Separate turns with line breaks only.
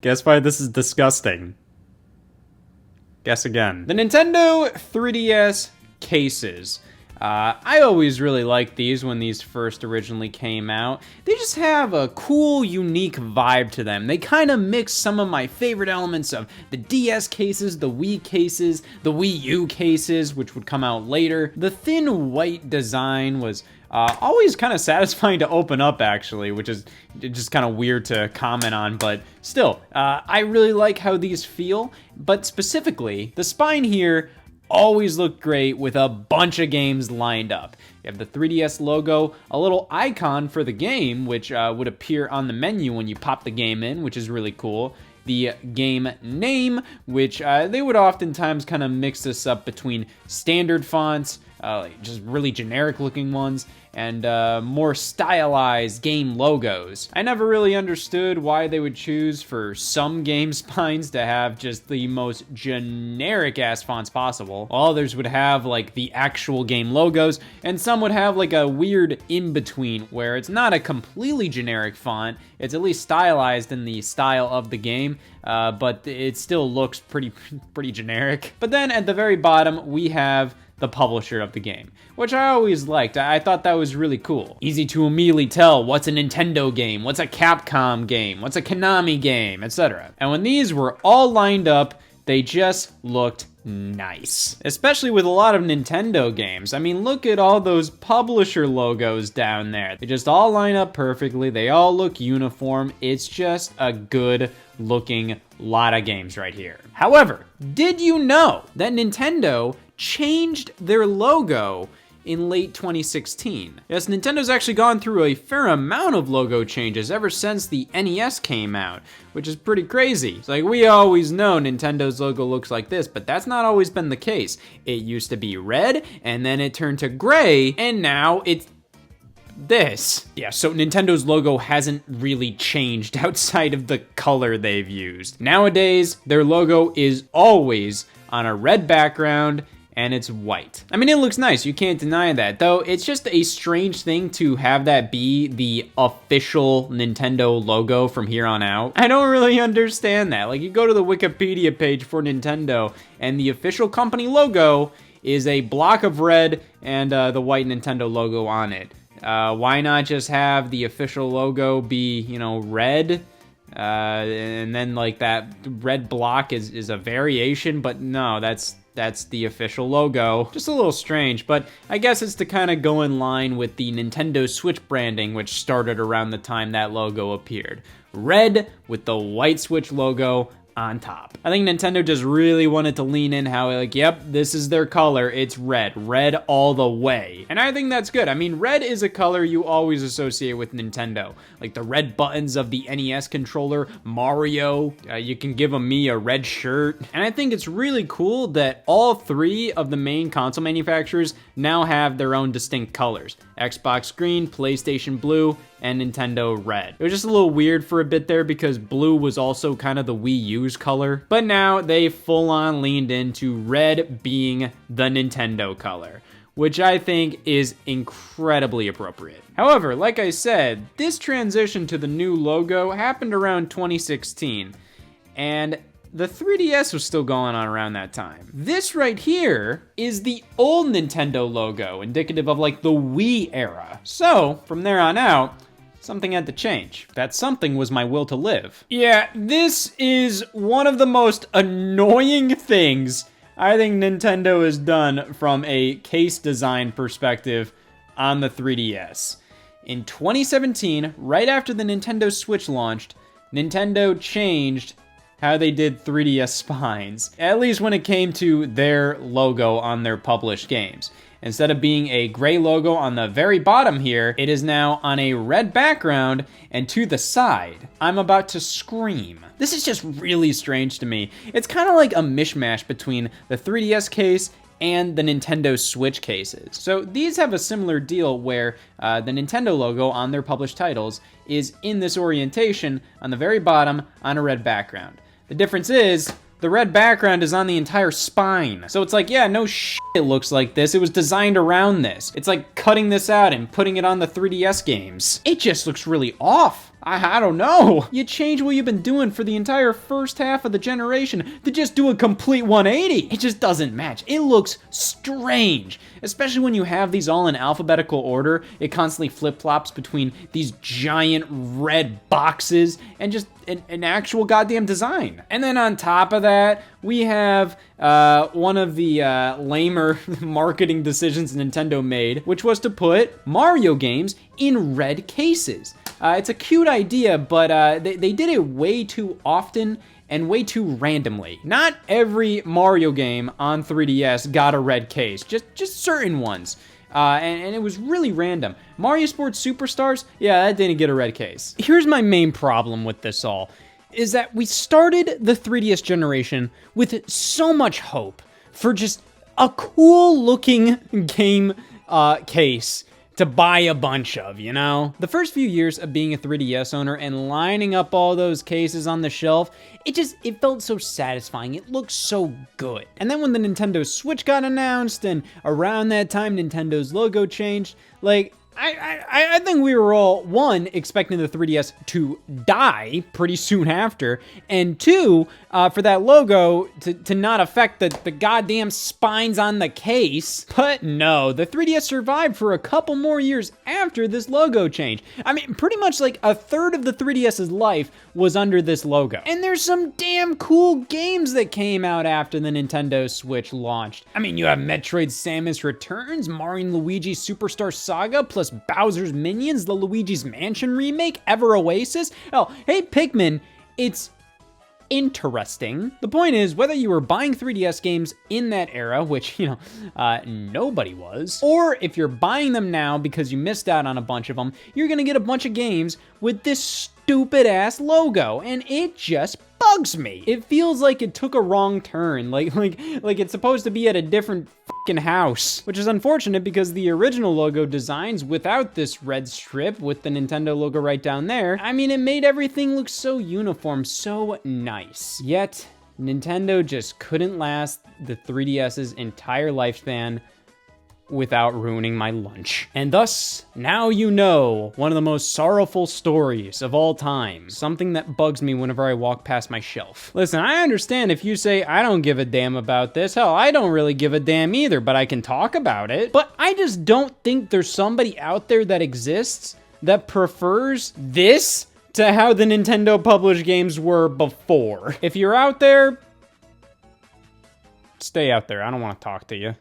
Guess why this is disgusting? Guess again. The Nintendo 3DS cases. I always really liked these when these first originally came out. They just have a cool, unique vibe to them. They kind of mix some of my favorite elements of the DS cases, the Wii cases, the Wii U cases, which would come out later. The thin white design was always kind of satisfying to open up, actually, which is just kind of weird to comment on, but still, I really like how these feel, but specifically, the spine here always looked great with a bunch of games lined up. You have the 3DS logo, a little icon for the game, which would appear on the menu when you pop the game in, which is really cool. The game name, which they would oftentimes kind of mix this up between standard fonts, just really generic looking ones, and more stylized game logos. I never really understood why they would choose for some game spines to have just the most generic ass fonts possible, while others would have like the actual game logos, and some would have like a weird in-between where it's not a completely generic font, it's at least stylized in the style of the game, but it still looks pretty generic. But then at the very bottom, we have the publisher of the game, which I always liked. I thought that was really cool. Easy to immediately tell what's a Nintendo game, what's a Capcom game, what's a Konami game, etc. And when these were all lined up, they just looked nice. Especially with a lot of Nintendo games. I mean, look at all those publisher logos down there. They just all line up perfectly. They all look uniform. It's just a good looking lot of games right here. However, did you know that Nintendo changed their logo in late 2016? Yes, Nintendo's actually gone through a fair amount of logo changes ever since the NES came out, which is pretty crazy. It's like, we always know Nintendo's logo looks like this, but that's not always been the case. It used to be red, and then it turned to gray, and now it's this. Yeah, so Nintendo's logo hasn't really changed outside of the color they've used. Nowadays, their logo is always on a red background, and it's white. I mean, it looks nice, you can't deny that, though it's just a strange thing to have that be the official Nintendo logo from here on out. I don't really understand that. Like, you go to the Wikipedia page for Nintendo, and the official company logo is a block of red and the white Nintendo logo on it. Why not just have the official logo be, you know, red? And then like that red block is a variation, but no, that's the official logo. Just a little strange, but I guess it's to kind of go in line with the Nintendo Switch branding, which started around the time that logo appeared. Red with the white Switch logo on top. I think Nintendo just really wanted to lean in how, like, yep, this is their color, it's red all the way. And I think that's good. I mean, red is a color you always associate with Nintendo. Like the red buttons of the NES controller, Mario, you can give a me a red shirt. And I think it's really cool that all three of the main console manufacturers now have their own distinct colors. Xbox green, PlayStation blue, and Nintendo red. It was just a little weird for a bit there because blue was also kind of the Wii U's color, but now they full on leaned into red being the Nintendo color, which I think is incredibly appropriate. However, like I said, this transition to the new logo happened around 2016, and the 3DS was still going on around that time. This right here is the old Nintendo logo, indicative of like the Wii era. So, from there on out, something had to change. That something was my will to live. Yeah, this is one of the most annoying things I think Nintendo has done from a case design perspective on the 3DS. In 2017, right after the Nintendo Switch launched, Nintendo changed how they did 3DS spines, at least when it came to their logo on their published games. Instead of being a gray logo on the very bottom here, it is now on a red background and to the side. I'm about to scream. This is just really strange to me. It's kind of like a mishmash between the 3DS case and the Nintendo Switch cases. So these have a similar deal where the Nintendo logo on their published titles is in this orientation on the very bottom on a red background. The difference is, the red background is on the entire spine. So it's like, yeah, no shit it looks like this. It was designed around this. It's like cutting this out and putting it on the 3DS games. It just looks really off. I don't know. You change what you've been doing for the entire first half of the generation to just do a complete 180. It just doesn't match. It looks strange, especially when you have these all in alphabetical order. It constantly flip-flops between these giant red boxes and just an actual goddamn design. And then on top of that, we have one of the lamer marketing decisions Nintendo made, which was to put Mario games in red cases. It's a cute idea, but they did it way too often and way too randomly. Not every Mario game on 3DS got a red case, just certain ones. And it was really random. Mario Sports Superstars, yeah, that didn't get a red case. Here's my main problem with this all, is that we started the 3DS generation with so much hope for just a cool looking game case to buy a bunch of, you know? The first few years of being a 3DS owner and lining up all those cases on the shelf, it felt so satisfying. It looked so good. And then when the Nintendo Switch got announced and around that time Nintendo's logo changed, like, I think we were all, one, expecting the 3DS to die pretty soon after, and two, for that logo to not affect the goddamn spines on the case. But no, the 3DS survived for a couple more years after this logo change. I mean, pretty much like a third of the 3DS's life was under this logo. And there's some damn cool games that came out after the Nintendo Switch launched. I mean, you have Metroid Samus Returns, Mario & Luigi Superstar Saga, plus Bowser's Minions, the Luigi's Mansion remake, Ever Oasis. Oh, hey Pikmin, it's interesting. The point is, whether you were buying 3DS games in that era, which, you know, nobody was, or if you're buying them now because you missed out on a bunch of them, you're gonna get a bunch of games with this stupid ass logo, and it just bugs me. It feels like it took a wrong turn, like it's supposed to be at a different fucking house, which is unfortunate because the original logo designs without this red strip with the Nintendo logo right down there, I mean, it made everything look so uniform, so nice. Yet, Nintendo just couldn't last the 3DS's entire lifespan without ruining my lunch. And thus, now you know one of the most sorrowful stories of all time. Something that bugs me whenever I walk past my shelf. Listen, I understand if you say, I don't give a damn about this. Hell, I don't really give a damn either, but I can talk about it. But I just don't think there's somebody out there that exists that prefers this to how the Nintendo published games were before. If you're out there, stay out there. I don't want to talk to you.